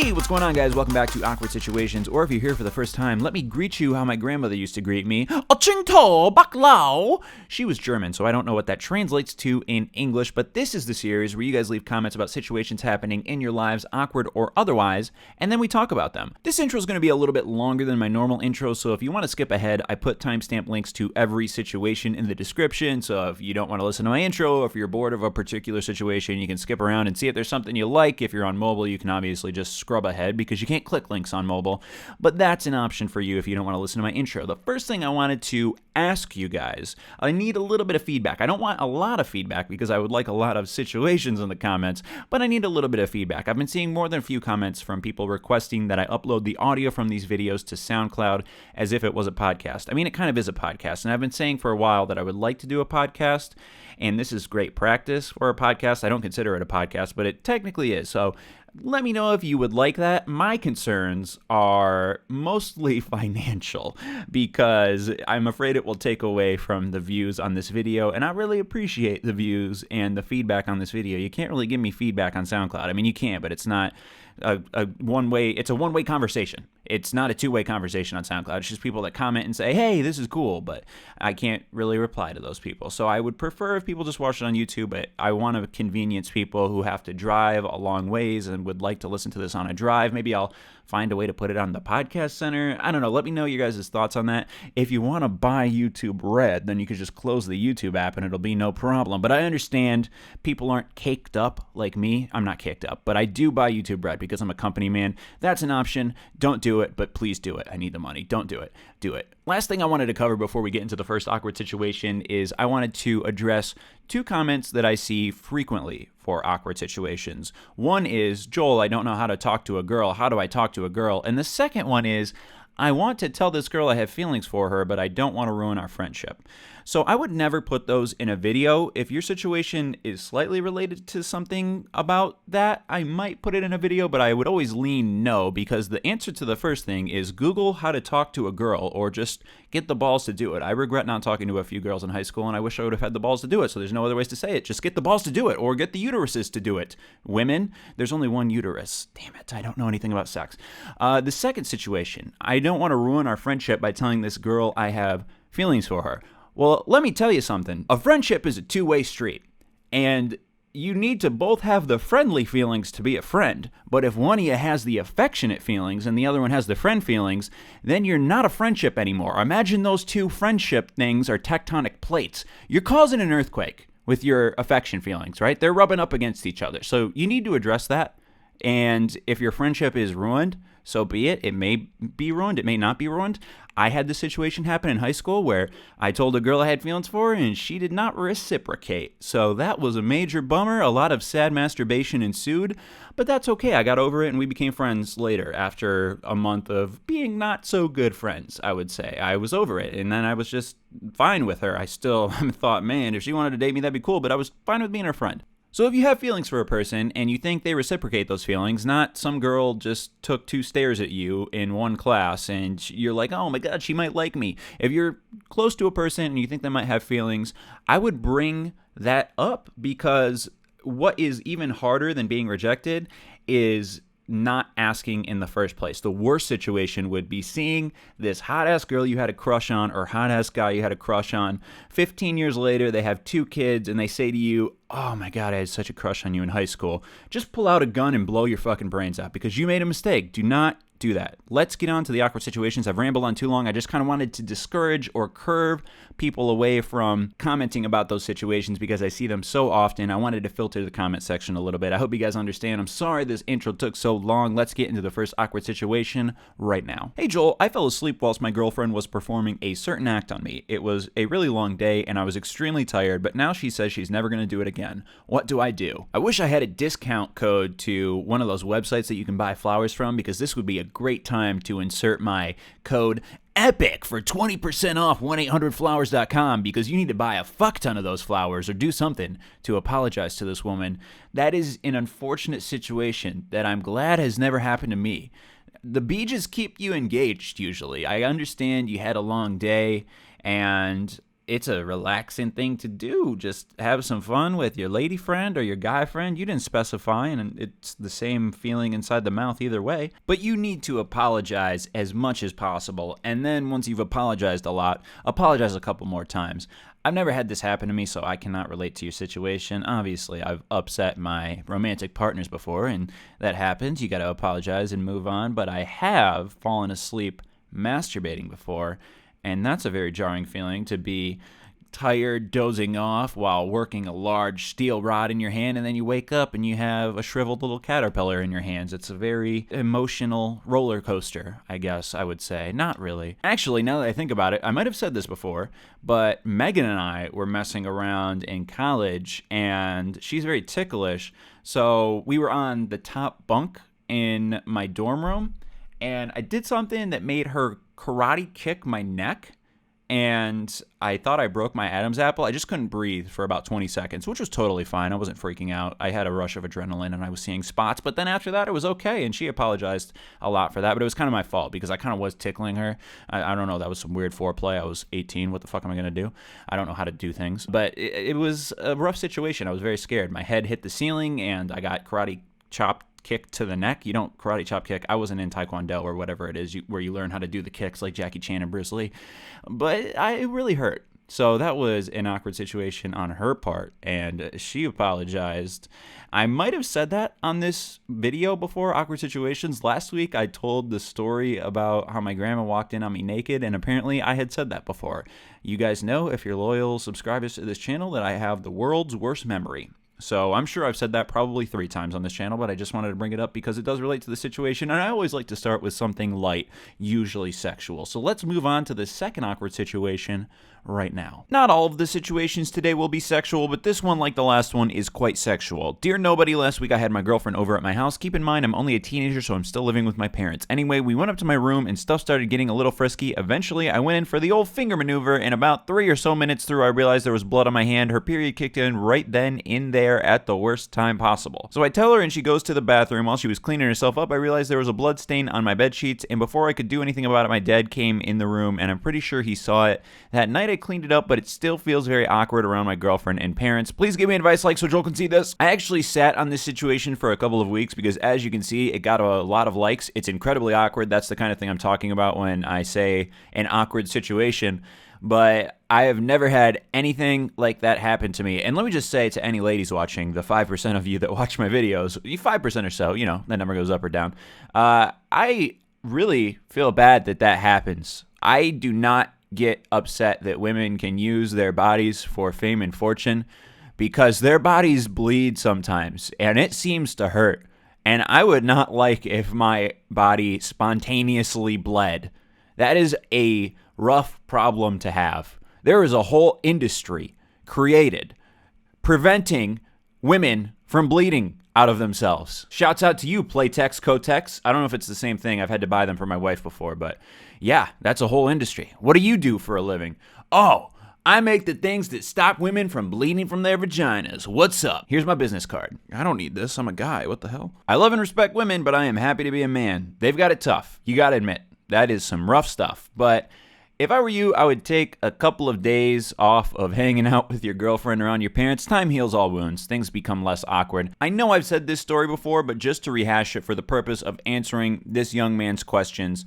Hey, what's going on, guys? Welcome back to Awkward Situations, or if you're here for the first time, let me greet you how my grandmother used to greet me. Ching-to baklao! She was German, so I don't know what that translates to in English, but this is the series where you guys leave comments about situations happening in your lives, awkward or otherwise, and then we talk about them. This intro is going to be a little bit longer than my normal intro, so if you want to skip ahead, I put timestamp links to every situation in the description, so if you don't want to listen to my intro, or if you're bored of a particular situation, you can skip around and see if there's something you like. If you're on mobile, you can obviously just scrub ahead because you can't click links on mobile, but that's an option for you if you don't want to listen to my intro. The first thing I wanted to ask you guys, I need a little bit of feedback. I don't want a lot of feedback because I would like a lot of situations in the comments, but I need a little bit of feedback. I've been seeing more than a few comments from people requesting that I upload the audio from these videos to SoundCloud as if it was a podcast. I mean, it kind of is a podcast, and I've been saying for a while that I would like to do a podcast, and this is great practice for a podcast. I don't consider it a podcast, but it technically is. So let me know if you would like that. My concerns are mostly financial because I'm afraid it will take away from the views on this video, and I really appreciate the views and the feedback on this video. You can't really give me feedback on SoundCloud. I mean, you can, but it's not a one-way. It's a one-way conversation. It's not a two-way conversation on SoundCloud. It's just people that comment and say, hey, this is cool, but I can't really reply to those people. So I would prefer if people just watch it on YouTube, but I want to convenience people who have to drive a long ways and would like to listen to this on a drive. Maybe I'll find a way to put it on the podcast center. I don't know. Let me know your guys' thoughts on that. If you want to buy YouTube Red, then you could just close the YouTube app and it'll be no problem. But I understand people aren't caked up like me. I'm not caked up, but I do buy YouTube Red because I'm a company man. That's an option. Don't do it, but please do it. I need the money. Don't do it. Do it. Last thing I wanted to cover before we get into the first awkward situation is I wanted to address two comments that I see frequently for awkward situations. One is, Joel, I don't know how to talk to a girl. How do I talk to a girl? And the second one is, I want to tell this girl I have feelings for her, but I don't want to ruin our friendship. So I would never put those in a video. If your situation is slightly related to something about that, I might put it in a video, but I would always lean no, because the answer to the first thing is Google how to talk to a girl, or just get the balls to do it. I regret not talking to a few girls in high school, and I wish I would have had the balls to do it, so there's no other ways to say it. Just get the balls to do it, or get the uteruses to do it. Women, there's only one uterus. Damn it, I don't know anything about sex. The second situation, I don't want to ruin our friendship by telling this girl I have feelings for her. Well, let me tell you something. A friendship is a two-way street, and you need to both have the friendly feelings to be a friend. But if one of you has the affectionate feelings and the other one has the friend feelings, then you're not a friendship anymore. Imagine those two friendship things are tectonic plates. You're causing an earthquake with your affection feelings, right? They're rubbing up against each other. So you need to address that. And if your friendship is ruined, so be it. It may be ruined. It may not be ruined. I had this situation happen in high school where I told a girl I had feelings for her and she did not reciprocate. So that was a major bummer. A lot of sad masturbation ensued, but that's okay. I got over it and we became friends later after a month of being not so good friends, I would say. I was over it and then I was just fine with her. I still thought, man, if she wanted to date me, that'd be cool, but I was fine with being her friend. So if you have feelings for a person and you think they reciprocate those feelings, not some girl just took 2 stares at you in one class and you're like, oh my God, she might like me. If you're close to a person and you think they might have feelings, I would bring that up, because what is even harder than being rejected is not asking in the first place. The worst situation would be seeing this hot-ass girl you had a crush on, or hot-ass guy you had a crush on. 15 years later, they have 2 kids, and they say to you, oh my God, I had such a crush on you in high school. Just pull out a gun and blow your fucking brains out because you made a mistake. Do not do that. Let's get on to the awkward situations. I've rambled on too long. I just kind of wanted to discourage or curve people away from commenting about those situations because I see them so often. I wanted to filter the comment section a little bit. I hope you guys understand. I'm sorry this intro took so long. Let's get into the first awkward situation right now. Hey Joel, I fell asleep whilst my girlfriend was performing a certain act on me. It was a really long day and I was extremely tired, but now she says she's never going to do it again. What do I do? I wish I had a discount code to one of those websites that you can buy flowers from, because this would be a great time to insert my code EPIC for 20% off 1-800-Flowers.com, because you need to buy a fuck ton of those flowers or do something to apologize to this woman. That is an unfortunate situation that I'm glad has never happened to me. The beaches keep you engaged usually. I understand you had a long day and it's a relaxing thing to do. Just have some fun with your lady friend or your guy friend. You didn't specify, and it's the same feeling inside the mouth either way. But you need to apologize as much as possible. And then once you've apologized a lot, apologize a couple more times. I've never had this happen to me, so I cannot relate to your situation. Obviously, I've upset my romantic partners before, and that happens. You got to apologize and move on. But I have fallen asleep masturbating before, and that's a very jarring feeling, to be tired, dozing off while working a large steel rod in your hand, and then you wake up and you have a shriveled little caterpillar in your hands. It's a very emotional roller coaster, I guess I would say. Not really. Actually, now that I think about it, I might have said this before, but Megan and I were messing around in college, and she's very ticklish, so we were on the top bunk in my dorm room, and I did something that made her karate kick my neck, and I thought I broke my Adam's apple. I just couldn't breathe for about 20 seconds, which was totally fine. I wasn't freaking out. I had a rush of adrenaline, and I was seeing spots, but then after that, it was okay, and she apologized a lot for that, but it was kind of my fault because I kind of was tickling her. I don't know. That was some weird foreplay. I was 18. What the fuck am I going to do? I don't know how to do things, but it was a rough situation. I was very scared. My head hit the ceiling, and I got karate chopped kick to the neck. You don't karate chop kick. I wasn't in Taekwondo or whatever it is where you learn how to do the kicks like Jackie Chan and Bruce Lee. But it really hurt. So that was an awkward situation on her part, and she apologized. I might have said that on this video before, awkward situations. Last week I told the story about how my grandma walked in on me naked, and apparently I had said that before. You guys know, if you're loyal subscribers to this channel, that I have the world's worst memory. So I'm sure I've said that probably 3 times on this channel, but I just wanted to bring it up because it does relate to the situation, and I always like to start with something light, usually sexual. So let's move on to the second awkward situation right now. Not all of the situations today will be sexual, but this one, like the last one, is quite sexual. Dear Nobody, last week I had my girlfriend over at my house. Keep in mind, I'm only a teenager, so I'm still living with my parents. Anyway, we went up to my room and stuff started getting a little frisky. Eventually, I went in for the old finger maneuver, and about 3 or so minutes through, I realized there was blood on my hand. Her period kicked in right then in there at the worst time possible. So I tell her, and she goes to the bathroom. While she was cleaning herself up, I realized there was a blood stain on my bed sheets, and before I could do anything about it, my dad came in the room, and I'm pretty sure he saw it. That night I cleaned it up, but it still feels very awkward around my girlfriend and parents. Please give me advice, like, so Joel can see this. I actually sat on this situation for a couple of weeks because, as you can see, it got a lot of likes. It's incredibly awkward. That's the kind of thing I'm talking about when I say an awkward situation. But I have never had anything like that happen to me. And let me just say to any ladies watching, the 5% of you that watch my videos, 5% or so, you know, that number goes up or down. I really feel bad that that happens. I do not get upset that women can use their bodies for fame and fortune because their bodies bleed sometimes, and it seems to hurt. And I would not like if my body spontaneously bled. That is a rough problem to have. There is a whole industry created preventing women from bleeding out of themselves. Shouts out to you, Playtex, Kotex. I don't know if it's the same thing. I've had to buy them for my wife before, but yeah, that's a whole industry. What do you do for a living? Oh, I make the things that stop women from bleeding from their vaginas. What's up? Here's my business card. I don't need this. I'm a guy. What the hell? I love and respect women, but I am happy to be a man. They've got it tough. You got to admit, that is some rough stuff. But if I were you, I would take a couple of days off of hanging out with your girlfriend around your parents. Time heals all wounds. Things become less awkward. I know I've said this story before, but just to rehash it for the purpose of answering this young man's questions,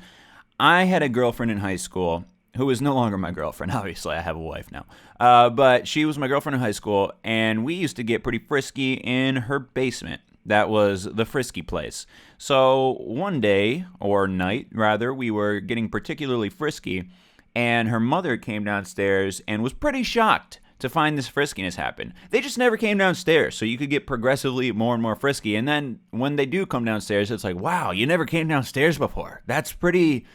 I had a girlfriend in high school who is no longer my girlfriend. Obviously, I have a wife now. But she was my girlfriend in high school, and we used to get pretty frisky in her basement. That was the frisky place. So one day, or night rather, we were getting particularly frisky, and her mother came downstairs and was pretty shocked to find this friskiness happen. They just never came downstairs, so you could get progressively more and more frisky. And then when they do come downstairs, it's like, wow, you never came downstairs before. That's pretty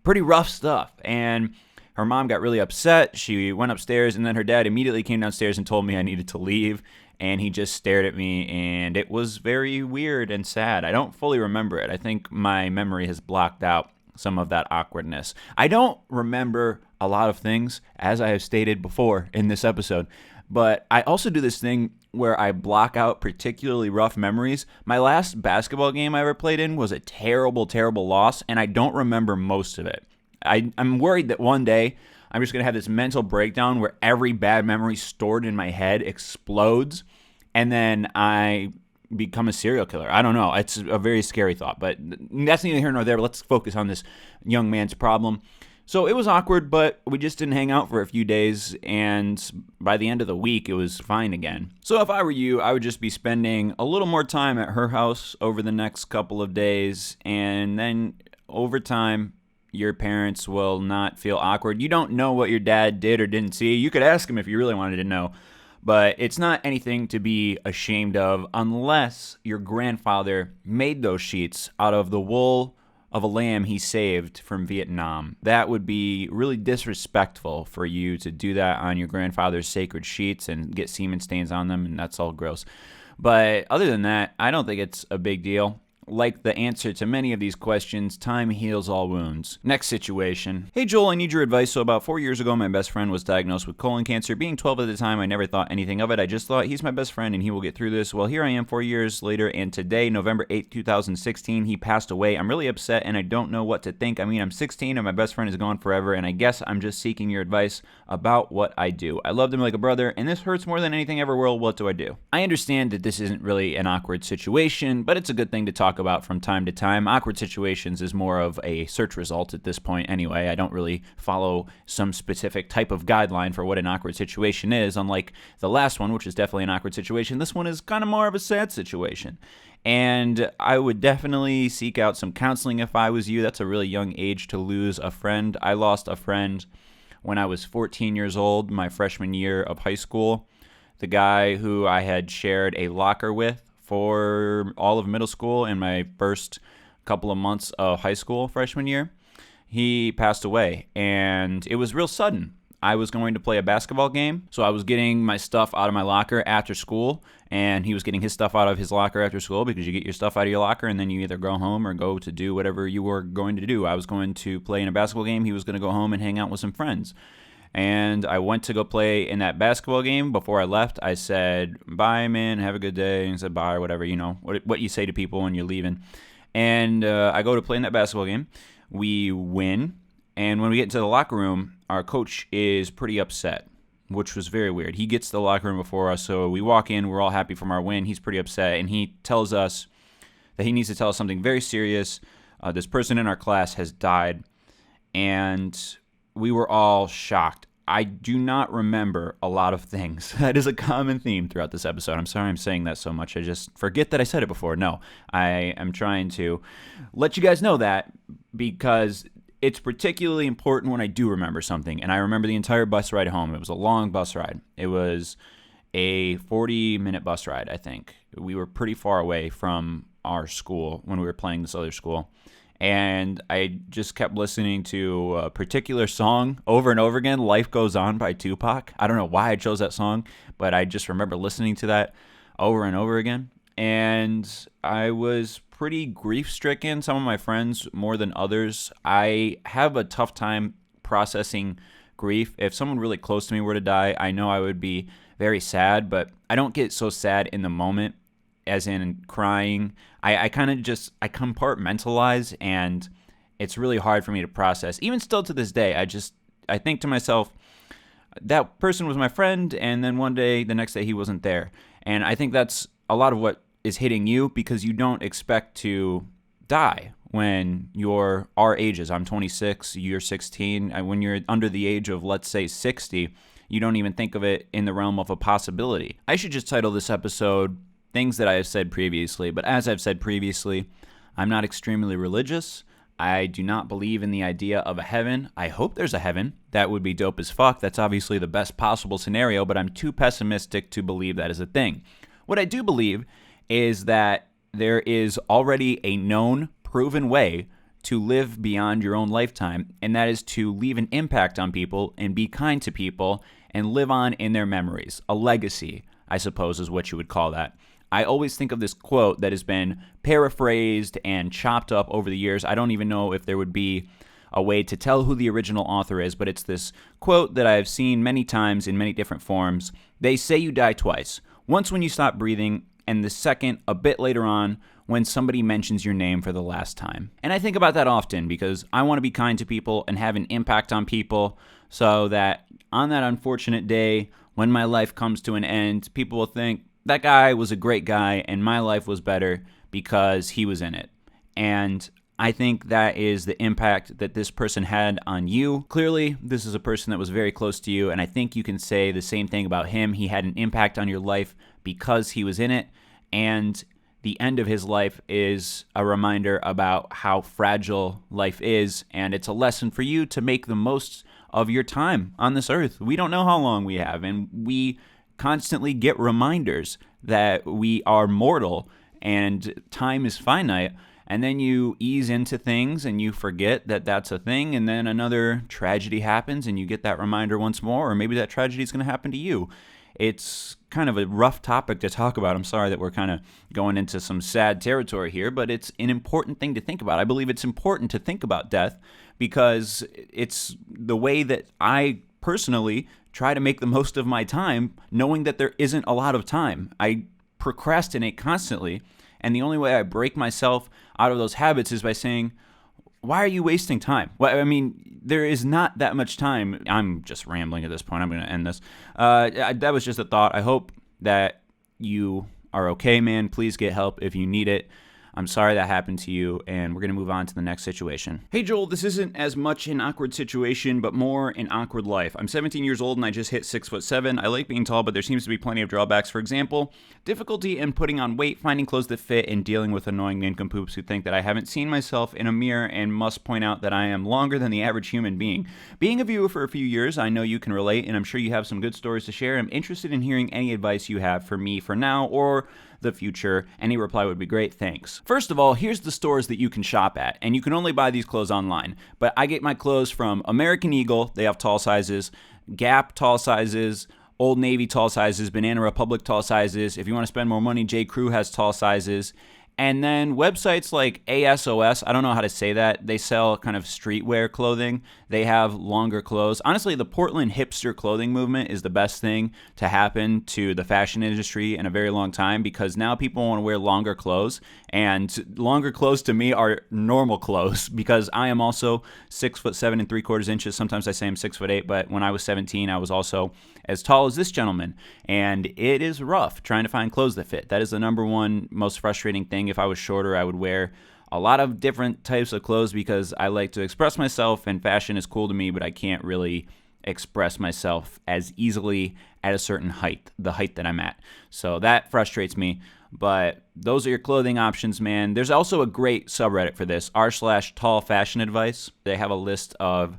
rough stuff. And her mom got really upset. She went upstairs, and then her dad immediately came downstairs and told me I needed to leave. And he just stared at me, and it was very weird and sad. I don't fully remember it. I think my memory has blocked out some of that awkwardness. I don't remember a lot of things, as I have stated before in this episode, but I also do this thing where I block out particularly rough memories. My last basketball game I ever played in was a terrible, terrible loss, and I don't remember most of it. I'm worried that one day I'm just going to have this mental breakdown where every bad memory stored in my head explodes, and then I become a serial killer. I don't know. It's a very scary thought, but that's neither here nor there. But let's focus on this young man's problem. So it was awkward, but we just didn't hang out for a few days, and by the end of the week, it was fine again. So if I were you, I would just be spending a little more time at her house over the next couple of days, and then over time, your parents will not feel awkward. You don't know what your dad did or didn't see. You could ask him if you really wanted to know, but it's not anything to be ashamed of unless your grandfather made those sheets out of the wool of a lamb he saved from Vietnam. That would be really disrespectful for you to do that on your grandfather's sacred sheets and get semen stains on them, and that's all gross. But other than that, I don't think it's a big deal. Like the answer to many of these questions, time heals all wounds. Next situation. Hey Joel, I need your advice. So about 4 years ago, my best friend was diagnosed with colon cancer. Being 12 at the time, I never thought anything of it. I just thought he's my best friend and he will get through this. Well, here I am 4 years later, and today, November 8th, 2016, he passed away. I'm really upset and I don't know what to think. I mean, I'm 16 and my best friend is gone forever, and I guess I'm just seeking your advice about what I do. I loved him like a brother, and this hurts more than anything ever will. What do I do? I understand that this isn't really an awkward situation, but it's a good thing to talk about from time to time. Awkward situations is more of a search result at this point anyway. I don't really follow some specific type of guideline for what an awkward situation is, unlike the last one, which is definitely an awkward situation. This one is kind of more of a sad situation. And I would definitely seek out some counseling if I was you. That's a really young age to lose a friend. I lost a friend when I was 14 years old, my freshman year of high school. The guy who I had shared a locker with for all of middle school and my first couple of months of high school freshman year, he passed away, and it was real sudden. I was going to play a basketball game, so I was getting my stuff out of my locker after school, and he was getting his stuff out of his locker after school, because you get your stuff out of your locker and then you either go home or go to do whatever you were going to do. I was going to play in a basketball game. He was going to go home and hang out with some friends. And I went to go play in that basketball game. Before I left, I said, bye, man, have a good day. And he said, bye, or whatever, you know, what you say to people when you're leaving. And I go to play in that basketball game. We win. And when we get into the locker room, our coach is pretty upset, which was very weird. He gets to the locker room before us, so we walk in. We're all happy from our win. He's pretty upset, and he tells us that he needs to tell us something very serious. This person in our class has died, and we were all shocked. I do not remember a lot of things. That is a common theme throughout this episode. I'm sorry I'm saying that so much. I just forget that I said it before. No, I am trying to let you guys know that, because it's particularly important when I do remember something. And I remember the entire bus ride home. It was a long bus ride. It was a 40-minute bus ride, I think. We were pretty far away from our school when we were playing this other school. And I just kept listening to a particular song over and over again, Life Goes On by Tupac. I don't know why I chose that song, but I just remember listening to that over and over again. And I was pretty grief-stricken. Some of my friends more than others. I have a tough time processing grief. If someone really close to me were to die, I know I would be very sad, but I don't get so sad in the moment, as in crying. I kind of just, I compartmentalize, and it's really hard for me to process. Even still to this day, I think to myself, that person was my friend, and then one day, the next day, he wasn't there. And I think that's a lot of what is hitting you, because you don't expect to die when you're our ages. I'm 26, you're 16. And when you're under the age of, let's say, 60, you don't even think of it in the realm of a possibility. I should just title this episode Things That I Have Said Previously. But as I've said previously, I'm not extremely religious. I do not believe in the idea of a heaven. I hope there's a heaven. That would be dope as fuck. That's obviously the best possible scenario, but I'm too pessimistic to believe that is a thing. What I do believe is that there is already a known, proven way to live beyond your own lifetime, and that is to leave an impact on people and be kind to people and live on in their memories. A legacy, I suppose, is what you would call that. I always think of this quote that has been paraphrased and chopped up over the years. I don't even know if there would be a way to tell who the original author is, but it's this quote that I've seen many times in many different forms. They say you die twice. Once when you stop breathing, and the second a bit later on when somebody mentions your name for the last time. And I think about that often because I want to be kind to people and have an impact on people so that on that unfortunate day when my life comes to an end, people will think that guy was a great guy and my life was better because he was in it. And I think that is the impact that this person had on you. Clearly, this is a person that was very close to you, and I think you can say the same thing about him. He had an impact on your life because he was in it, and the end of his life is a reminder about how fragile life is, and it's a lesson for you to make the most of your time on this earth. We don't know how long we have, and we constantly get reminders that we are mortal and time is finite. And then you ease into things and you forget that that's a thing, and then another tragedy happens and you get that reminder once more, or maybe that tragedy is going to happen to you. It's kind of a rough topic to talk about. I'm sorry that we're kind of going into some sad territory here, but it's an important thing to think about. I believe it's important to think about death because it's the way that I personally try to make the most of my time, knowing that there isn't a lot of time. I procrastinate constantly. And the only way I break myself out of those habits is by saying, why are you wasting time? Well, I mean, there is not that much time. I'm just rambling at this point. I'm going to end this. That was just a thought. I hope that you are okay, man. Please get help if you need it. I'm sorry that happened to you, and we're going to move on to the next situation. Hey, Joel, this isn't as much an awkward situation, but more an awkward life. I'm 17 years old, and I just hit 6'7". I like being tall, but there seems to be plenty of drawbacks. For example, difficulty in putting on weight, finding clothes that fit, and dealing with annoying nincompoops who think that I haven't seen myself in a mirror and must point out that I am longer than the average human being. Being a viewer for a few years, I know you can relate, and I'm sure you have some good stories to share. I'm interested in hearing any advice you have for me for now or the future. Any reply would be great. Thanks. First of all, here's the stores that you can shop at, and you can only buy these clothes online. But I get my clothes from American Eagle. They have tall sizes. Gap tall sizes. Old Navy tall sizes. Banana Republic tall sizes. If you want to spend more money, J. Crew has tall sizes. And then websites like ASOS, I don't know how to say that. They sell kind of streetwear clothing. They have longer clothes. Honestly, the Portland hipster clothing movement is the best thing to happen to the fashion industry in a very long time because now people want to wear longer clothes. And longer clothes to me are normal clothes because I am also 6'7" 3/4 inches. Sometimes I say I'm 6'8", but when I was 17, I was also as tall as this gentleman. And it is rough trying to find clothes that fit. That is the number one most frustrating thing. If I was shorter, I would wear a lot of different types of clothes because I like to express myself and fashion is cool to me, but I can't really express myself as easily at a certain height, the height that I'm at. So that frustrates me. But those are your clothing options, man. There's also a great subreddit for this, r/tall fashion advice. They have a list of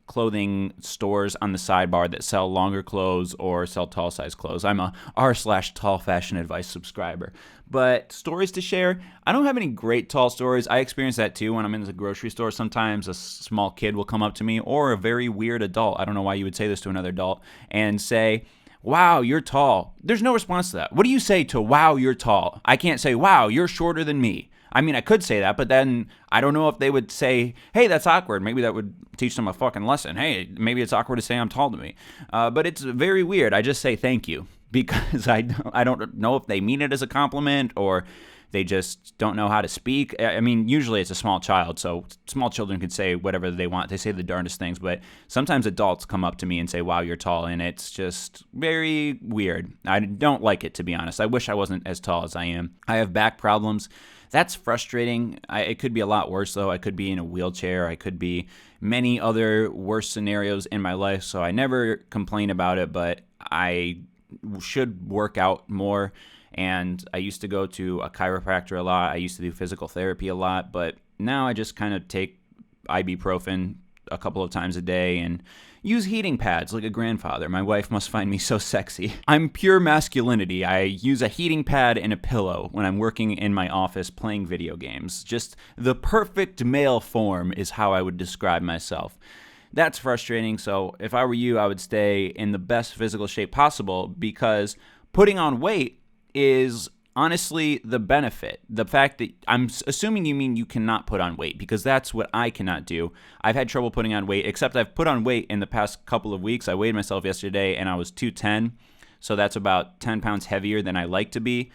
clothing stores on the sidebar that sell longer clothes or sell tall size clothes. I'm a r/tall fashion advice subscriber. But stories to share, I don't have any great tall stories. I experience that too when I'm in the grocery store. Sometimes a small kid will come up to me or a very weird adult. I don't know why you would say this to another adult and say, wow, you're tall. There's no response to that. What do you say to wow, you're tall? I can't say, wow, you're shorter than me. I mean, I could say that, but then I don't know if they would say, hey, that's awkward. Maybe that would teach them a fucking lesson. Hey, maybe it's awkward to say I'm tall to me. But it's very weird. I just say thank you because I don't know if they mean it as a compliment or they just don't know how to speak. I mean, usually it's a small child, so small children can say whatever they want. They say the darndest things, but sometimes adults come up to me and say, wow, you're tall, and it's just very weird. I don't like it, to be honest. I wish I wasn't as tall as I am. I have back problems. That's frustrating. It could be a lot worse, though. I could be in a wheelchair. I could be many other worse scenarios in my life, so I never complain about it, but I should work out more. And I used to go to a chiropractor a lot. I used to do physical therapy a lot, but now I just kind of take ibuprofen a couple of times a day and use heating pads like a grandfather. My wife must find me so sexy. I'm pure masculinity. I use a heating pad and a pillow when I'm working in my office playing video games. Just the perfect male form is how I would describe myself. That's frustrating, so if I were you, I would stay in the best physical shape possible because putting on weight is honestly the benefit. The fact that I'm assuming you mean you cannot put on weight because that's what I cannot do. I've had trouble putting on weight, except I've put on weight in the past couple of weeks. I weighed myself yesterday and I was 210, so that's about 10 pounds heavier than I like to be.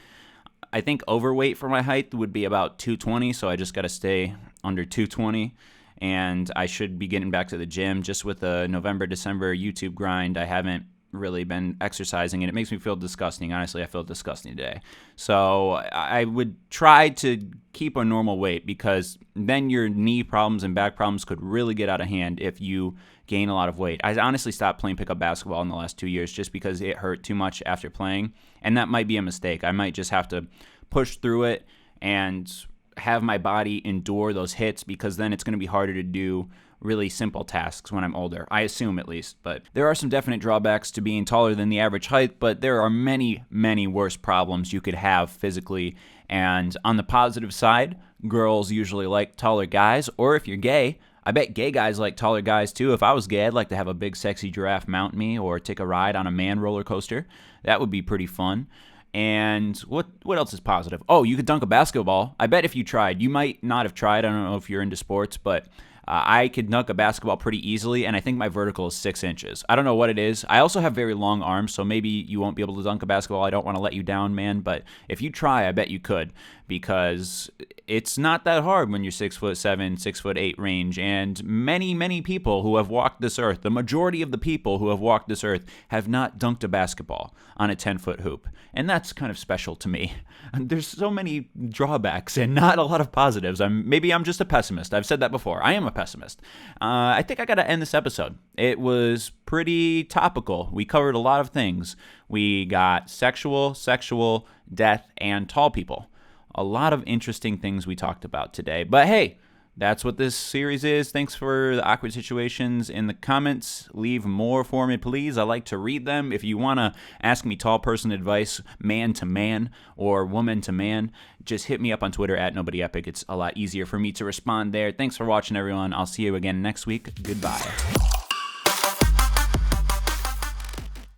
I think overweight for my height would be about 220, so I just got to stay under 220. And I should be getting back to the gym. Just with the November, December YouTube grind, I haven't really been exercising, and it makes me feel disgusting. Honestly, I feel disgusting today. So I would try to keep a normal weight, because then your knee problems and back problems could really get out of hand if you gain a lot of weight. I honestly stopped playing pickup basketball in the last 2 years just because it hurt too much after playing, and that might be a mistake. I might just have to push through it and have my body endure those hits, because then it's going to be harder to do really simple tasks when I'm older, I assume, at least. But there are some definite drawbacks to being taller than the average height, but there are many, many worse problems you could have physically. And on the positive side, girls usually like taller guys, or if you're gay, I bet gay guys like taller guys too. If I was gay, I'd like to have a big sexy giraffe mount me, or take a ride on a man roller coaster. That would be pretty fun. And what else is positive? Oh, you could dunk a basketball. I bet if you tried, you might not have tried. I don't know if you're into sports, but I could dunk a basketball pretty easily, and I think my vertical is 6 inches. I don't know what it is. I also have very long arms, so maybe you won't be able to dunk a basketball. I don't want to let you down, man, but if you try, I bet you could, because it's not that hard when you're 6'7", 6'8" range. And many, many people who have walked this earth, the majority of the people who have walked this earth, have not dunked a basketball on a 10-foot hoop. And that's kind of special to me. There's so many drawbacks and not a lot of positives. Maybe I'm just a pessimist. I've said that before. I am a pessimist. I think I got to end this episode. It was pretty topical. We covered a lot of things. We got sexual, death, and tall people. A lot of interesting things we talked about today. But hey, that's what this series is. Thanks for the awkward situations in the comments. Leave more for me, please. I like to read them. If you want to ask me tall person advice, man to man or woman to man, just hit me up on Twitter at NobodyEpic. It's a lot easier for me to respond there. Thanks for watching, everyone. I'll see you again next week. Goodbye.